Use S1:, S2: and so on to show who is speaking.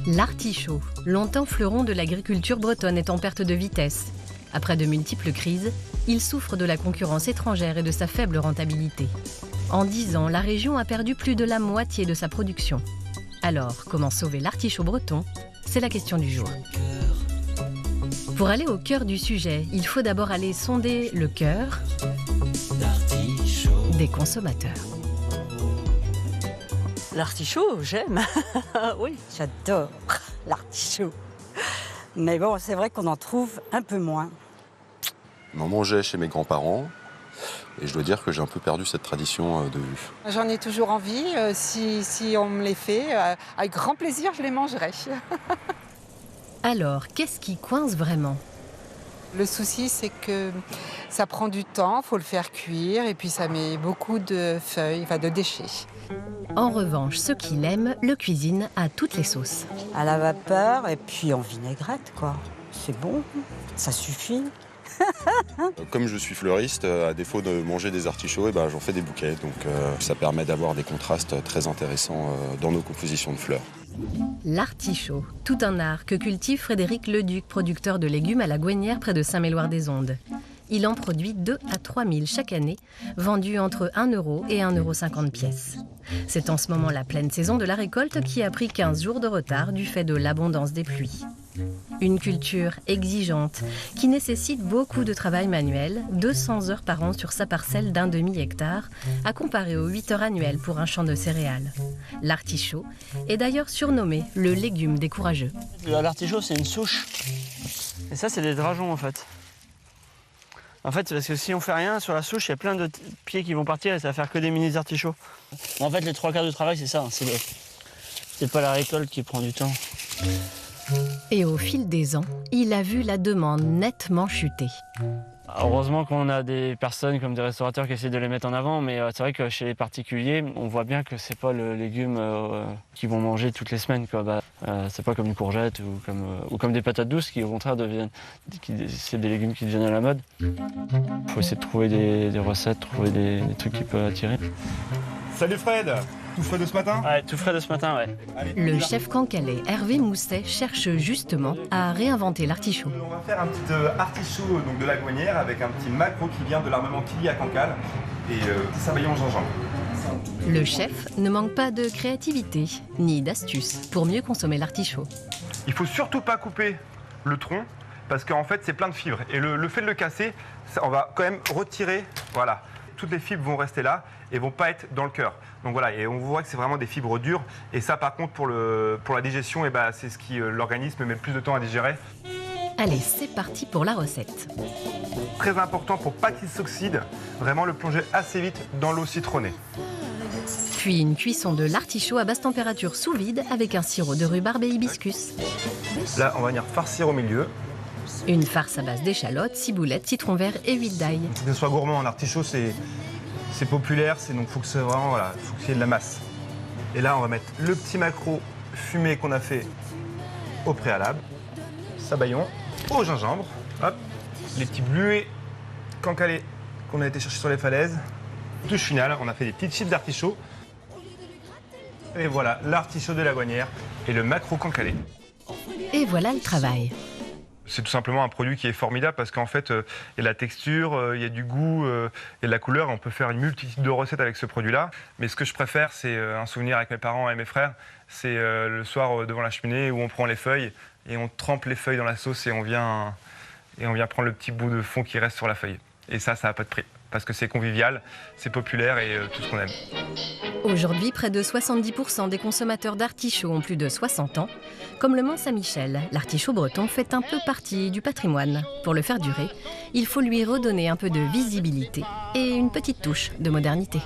S1: L'artichaut, longtemps fleuron de l'agriculture bretonne, est en perte de vitesse. Après de multiples crises, il souffre de la concurrence étrangère et de sa faible rentabilité. En 10 ans, la région a perdu plus de la moitié de sa production. Alors, comment sauver l'artichaut breton? C'est la question du jour. Pour aller au cœur du sujet, il faut d'abord aller sonder le cœur des consommateurs.
S2: L'artichaut, j'aime. Oui, j'adore l'artichaut. Mais bon, c'est vrai qu'on en trouve un peu moins.
S3: On en mangeait chez mes grands-parents et je dois dire que j'ai un peu perdu cette tradition de vue.
S4: J'en ai toujours envie. Si on me les fait, avec grand plaisir, je les mangerai.
S1: Alors, qu'est-ce qui coince vraiment?
S4: Le souci, c'est que ça prend du temps, il faut le faire cuire et puis ça met beaucoup de feuilles, de déchets.
S1: En revanche, ceux qui l'aiment le cuisinent à toutes les sauces.
S2: À la vapeur et puis en vinaigrette, quoi. C'est bon, ça suffit.
S3: Comme je suis fleuriste, à défaut de manger des artichauts, j'en fais des bouquets. Donc ça permet d'avoir des contrastes très intéressants dans nos compositions de fleurs.
S1: L'artichaut, tout un art que cultive Frédéric Leduc, producteur de légumes à la Gouesnière près de Saint-Méloire-des-Ondes. Il en produit 2 à 3 000 chaque année, vendus entre 1 € et 1,50 € pièce. C'est en ce moment la pleine saison de la récolte qui a pris 15 jours de retard du fait de l'abondance des pluies. Une culture exigeante qui nécessite beaucoup de travail manuel, 200 heures par an sur sa parcelle d'1 demi-hectare, à comparer aux 8 heures annuelles pour un champ de céréales. L'artichaut est d'ailleurs surnommé le légume des courageux.
S5: L'artichaut, c'est une souche. Et ça, c'est des drageons, en fait. En fait, c'est parce que si on fait rien sur la souche, il y a plein de pieds qui vont partir et ça va faire que des mini-artichauts. En fait, les 3 quarts du travail, c'est ça. C'est pas la récolte qui prend du temps.
S1: Et au fil des ans, il a vu la demande nettement chuter.
S5: Heureusement qu'on a des personnes comme des restaurateurs qui essaient de les mettre en avant, mais c'est vrai que chez les particuliers, on voit bien que c'est pas le légume qu'ils vont manger toutes les semaines, quoi. C'est pas comme une courgette ou comme des patates douces qui au contraire c'est des légumes qui deviennent à la mode. Faut essayer de trouver des recettes, trouver des trucs qui peuvent attirer.
S6: Salut Fred, tout frais de ce matin?
S5: Ouais, tout frais de ce matin, ouais.
S1: Le chef cancalais Hervé Mousset cherche justement à réinventer l'artichaut.
S6: On va faire un petit artichaut de la Gouesnière avec un petit maquereau qui vient de l'armement Tilly à Cancale et petit sabayon au gingembre.
S1: Le chef ne manque pas de créativité ni d'astuces pour mieux consommer l'artichaut.
S6: Il faut surtout pas couper le tronc parce qu'en fait c'est plein de fibres et le fait de le casser, on va quand même retirer, voilà. Toutes les fibres vont rester là et vont pas être dans le cœur. Donc voilà, et on voit que c'est vraiment des fibres dures. Et ça, par contre, pour la digestion, c'est ce qui l'organisme met le plus de temps à digérer.
S1: Allez, c'est parti pour la recette.
S6: Très important pour pas qu'il s'oxyde, vraiment le plonger assez vite dans l'eau citronnée.
S1: Puis une cuisson de l'artichaut à basse température sous vide avec un sirop de rhubarbe et hibiscus.
S6: Là, on va venir farcir au milieu.
S1: Une farce à base d'échalotes, ciboulette, citron vert et huile d'ail.
S6: Il faut que ce soit gourmand, un artichaut c'est populaire, donc faut que c'est vraiment, voilà, faut qu'il y ait de la masse. Et là on va mettre le petit maquereau fumé qu'on a fait au préalable, sabayon, au gingembre, hop, les petits bluets cancalés qu'on a été chercher sur les falaises. Touche finale, on a fait des petites chips d'artichaut. Et voilà, l'artichaut de la Gouesnière et le maquereau cancalé.
S1: Et voilà le travail.
S6: C'est tout simplement un produit qui est formidable parce qu'en fait, il y a de la texture, il y a du goût, il y a de la couleur. On peut faire une multitude de recettes avec ce produit-là. Mais ce que je préfère, c'est un souvenir avec mes parents et mes frères. C'est le soir devant la cheminée où on prend les feuilles et on trempe les feuilles dans la sauce et on vient prendre le petit bout de fond qui reste sur la feuille. Et ça n'a pas de prix parce que c'est convivial, c'est populaire et tout ce qu'on aime.
S1: Aujourd'hui, près de 70% des consommateurs d'artichaut ont plus de 60 ans. Comme le Mont-Saint-Michel, l'artichaut breton fait un peu partie du patrimoine. Pour le faire durer, il faut lui redonner un peu de visibilité et une petite touche de modernité.